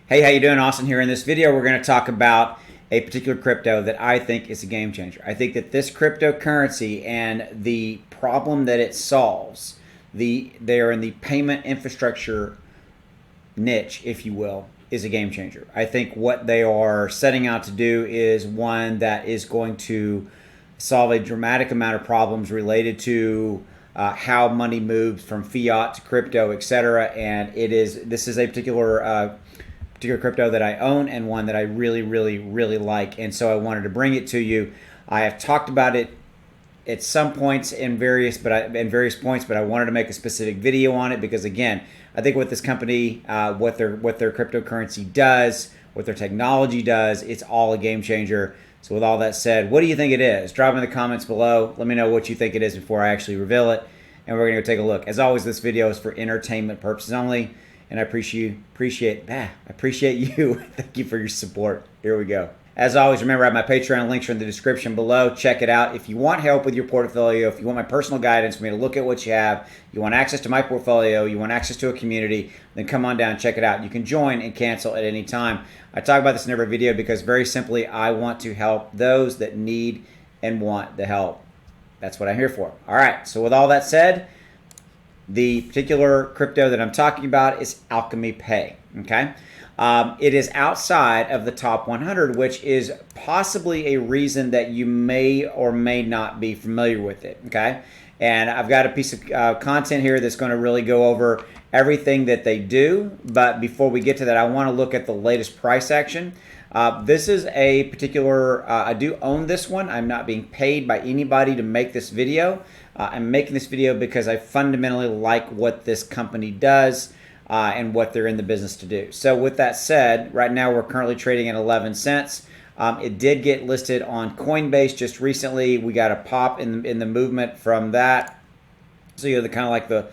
Hey, how you doing? Austin here. In this video, we're going to talk about a particular crypto that I think is a game changer. I think that this cryptocurrency and the problem that it solves, they're in the payment infrastructure niche, if you will, is a game changer. I think what they are setting out to do is one that is going to solve a dramatic amount of problems related to how money moves from fiat to crypto, etc. And this is a particular crypto that I own and one that I really like. And so I wanted to bring it to you. I have talked about it at some points in various points, but I wanted to make a specific video on it because, again, I think what this company, what their cryptocurrency does, what their technology does, it's all a game changer. So with all that said, what do you think it is? Drop in the comments below. Let me know what you think it is before I actually reveal it. And we're going to go take a look. As always, this video is for entertainment purposes only. And I appreciate you. Thank you for your support. Here we go. As always, remember I have my Patreon links are in the description below. Check it out. If you want help with your portfolio, if you want my personal guidance for me to look at what you have, you want access to my portfolio, you want access to a community, then come on down, check it out. You can join and cancel at any time. I talk about this in every video because very simply, I want to help those that need and want the help. That's what I'm here for. All right, so with all that said, the particular crypto that I'm talking about is Alchemy Pay, okay? It is outside of the top 100, which is possibly a reason that you may or may not be familiar with it, okay? And I've got a piece of content here that's going to really go over everything that they do, but before we get to that, I want to look at the latest price action. This is a particular, I do own this one. I'm not being paid by anybody to make this video. I'm making this video because I fundamentally like what this company does and what they're in the business to do. So with that said, right now we're currently trading at 11 cents. It did get listed on COINBASE just recently. We got a pop in the movement from that. So you know, the kind of like the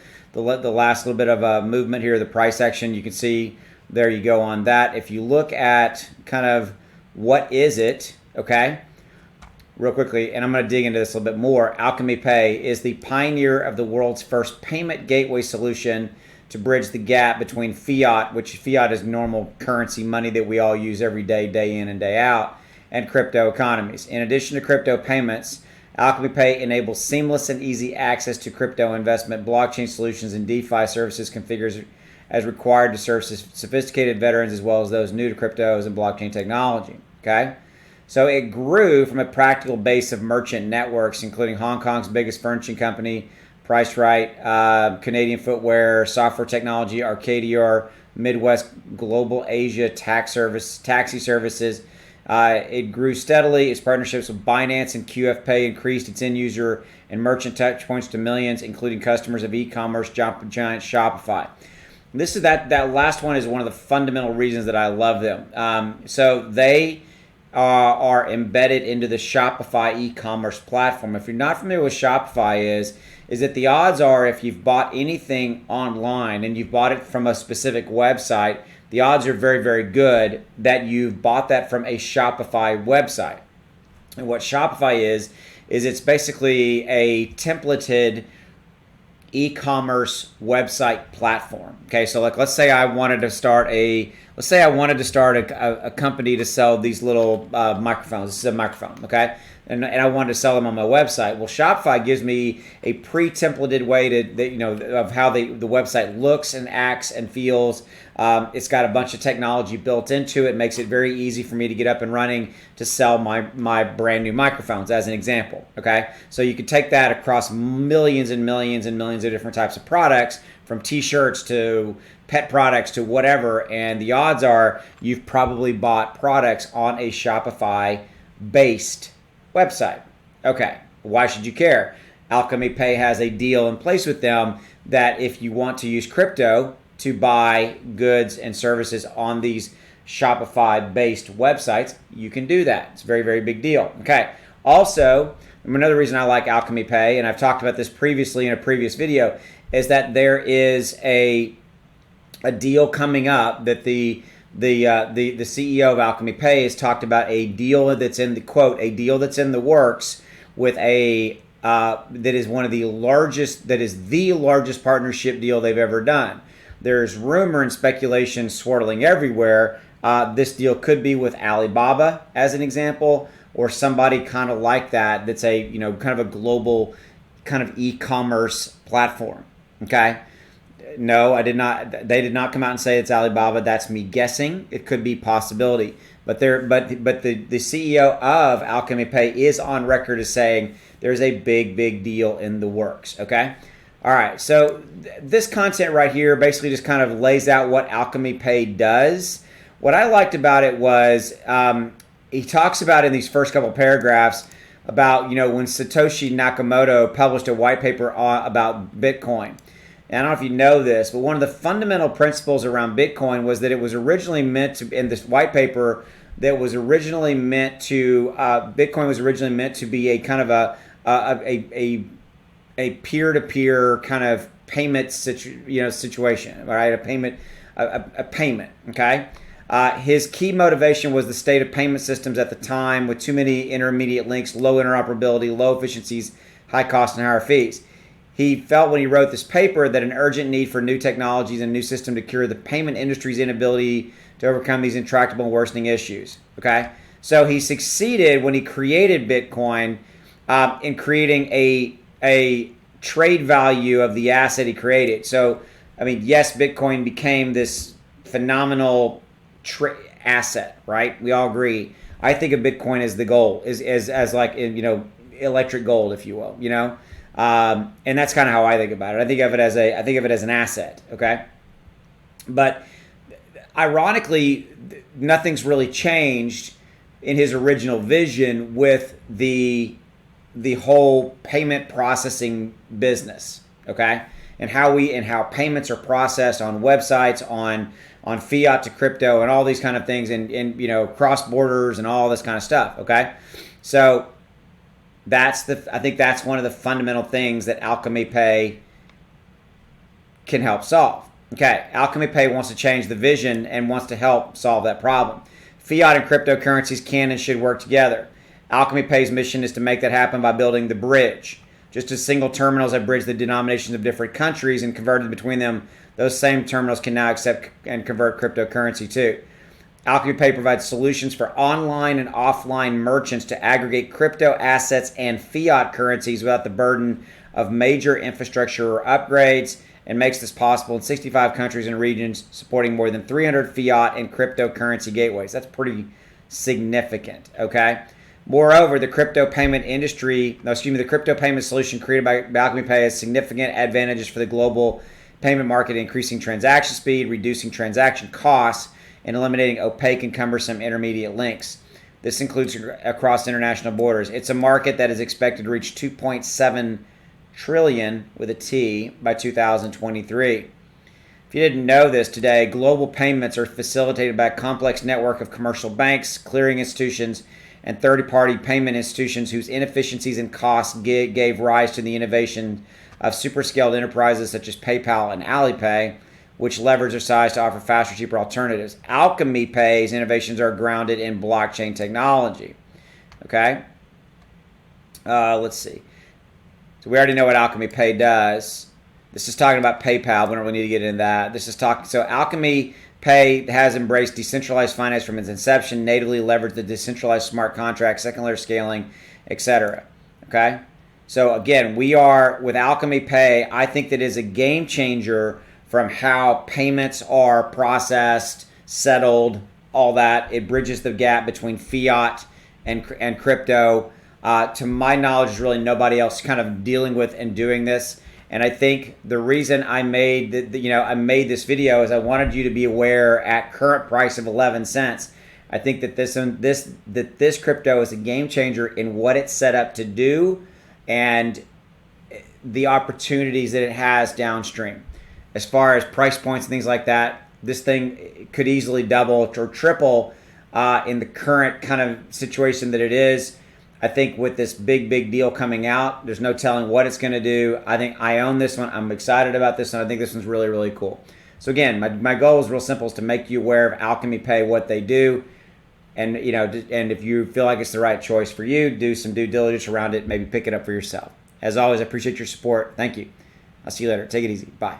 last little bit of a movement here, the price action, you can see there you go on that. If you look at kind of what is it, okay, real quickly, and I'm going to dig into this a little bit more. Alchemy Pay is the pioneer of the world's first payment gateway solution to bridge the gap between fiat, which fiat is normal currency money that we all use every day, day in and day out, and crypto economies. In addition to crypto payments, Alchemy Pay enables seamless and easy access to crypto investment, blockchain solutions, and DeFi services configured as required to serve sophisticated veterans as well as those new to cryptos and blockchain technology. Okay, so it grew from a practical base of merchant networks, including Hong Kong's biggest furnishing company, Price Right, Canadian footwear, software technology, Arcadior, Midwest Global Asia taxi services. It grew steadily. Its partnerships with Binance and QFPay increased its end user and merchant touch points to millions, including customers of e-commerce giant Shopify. This is that last one is one of the fundamental reasons that I love them. So they are embedded into the Shopify e-commerce platform. If you're not familiar with Shopify is that the odds are if you've bought anything online and you've bought it from a specific website, the odds are very good that you've bought that from a Shopify website. And what Shopify is it's basically a templated e-commerce website platform. Okay, so like let's say I wanted to start a company to sell these little microphones. This is a microphone, okay? And I wanted to sell them on my website. Well, Shopify gives me a pre-templated way of how the website looks and acts and feels. It's got a bunch of technology built into it. Makes it very easy for me to get up and running to sell my brand new microphones, as an example. Okay, so you could take that across millions and millions and millions of different types of products, from T-shirts to pet products to whatever. And the odds are you've probably bought products on a Shopify-based website. Okay, why should you care? Alchemy Pay has a deal in place with them that if you want to use crypto to buy goods and services on these Shopify-based websites, you can do that. It's a very big deal. Okay, also, another reason I like Alchemy Pay, and I've talked about this previously in a previous video, is that there is a deal coming up that the CEO of Alchemy Pay has talked about, a deal that's in the quote, a deal that's in the works with that is the largest partnership deal they've ever done. there's rumor and speculation swirling everywhere. This deal could be with Alibaba as an example, or somebody kind of like that that's a, you know, kind of a global kind of e-commerce platform. Okay. No, I did not. They did not come out and say it's Alibaba. That's me guessing. It could be possibility. But the CEO of Alchemy Pay is on record as saying there's a big deal in the works. Okay. All right. So this content right here basically just kind of lays out what Alchemy Pay does. What I liked about it was he talks about in these first couple paragraphs about, you know, when Satoshi Nakamoto published a white paper about Bitcoin. And I don't know if you know this, but one of the fundamental principles around Bitcoin was that it was originally meant to, in this white paper, that was originally meant to, Bitcoin was originally meant to be a kind of a peer-to-peer kind of payment situation, right? A payment, okay? His key motivation was the state of payment systems at the time with too many intermediate links, low interoperability, low efficiencies, high costs, and higher fees. He felt when he wrote this paper that an urgent need for new technologies and a new system to cure the payment industry's inability to overcome these intractable and worsening issues. Okay, so he succeeded when he created Bitcoin in creating a trade value of the asset he created. So, I mean, yes, Bitcoin became this phenomenal asset, right? We all agree. I think of Bitcoin as the gold, as like, you know, electric gold, if you will, you know. And that's kind of how I think about it. I think of it as an asset, okay? But ironically, nothing's really changed in his original vision with the whole payment processing business, okay? And how payments are processed on websites, on fiat to crypto, and all these kind of things, and you know, cross borders and all this kind of stuff, okay? So I think that's one of the fundamental things that Alchemy Pay can help solve. Okay, Alchemy Pay wants to change the vision and wants to help solve that problem. Fiat and cryptocurrencies can and should work together. Alchemy Pay's mission is to make that happen by building the bridge. Just as single terminals have bridged the denominations of different countries and converted between them, those same terminals can now accept and convert cryptocurrency too. Alchemy Pay provides solutions for online and offline merchants to aggregate crypto assets and fiat currencies without the burden of major infrastructure or upgrades, and makes this possible in 65 countries and regions, supporting more than 300 fiat and cryptocurrency gateways. That's pretty significant, okay? Moreover, the crypto payment solution created by Alchemy Pay has significant advantages for the global payment market, increasing transaction speed, reducing transaction costs, and eliminating opaque and cumbersome intermediate links. This includes across international borders. It's a market that is expected to reach 2.7 trillion with a T by 2023. If you didn't know this today, global payments are facilitated by a complex network of commercial banks, clearing institutions, and third-party payment institutions whose inefficiencies and costs gave rise to the innovation of super-scaled enterprises such as PayPal and Alipay, which leverage their size to offer faster, cheaper alternatives. Alchemy Pay's innovations are grounded in blockchain technology. Okay? Let's see. So we already know what Alchemy Pay does. This is talking about PayPal. We don't really need to get into that. So Alchemy Pay has embraced decentralized finance from its inception, natively leveraged the decentralized smart contracts, second layer scaling, etc. Okay? So again, we are, with Alchemy Pay, I think that is a game changer from how payments are processed, settled, all that. It bridges the gap between fiat and crypto. To my knowledge, there's really nobody else kind of dealing with and doing this. And I think the reason I made this video is I wanted you to be aware at current price of 11 cents. I think that this crypto is a game changer in what it's set up to do and the opportunities that it has downstream. As far as price points and things like that, this thing could easily double or triple in the current kind of situation that it is. I think with this big deal coming out, there's no telling what it's going to do. I think I own this one. I'm excited about this one. I think this one's really cool. So again, my goal is real simple, is to make you aware of Alchemy Pay, what they do, and and if you feel like it's the right choice for you, do some due diligence around it. Maybe pick it up for yourself. As always, I appreciate your support. Thank you. I'll see you later. Take it easy. Bye.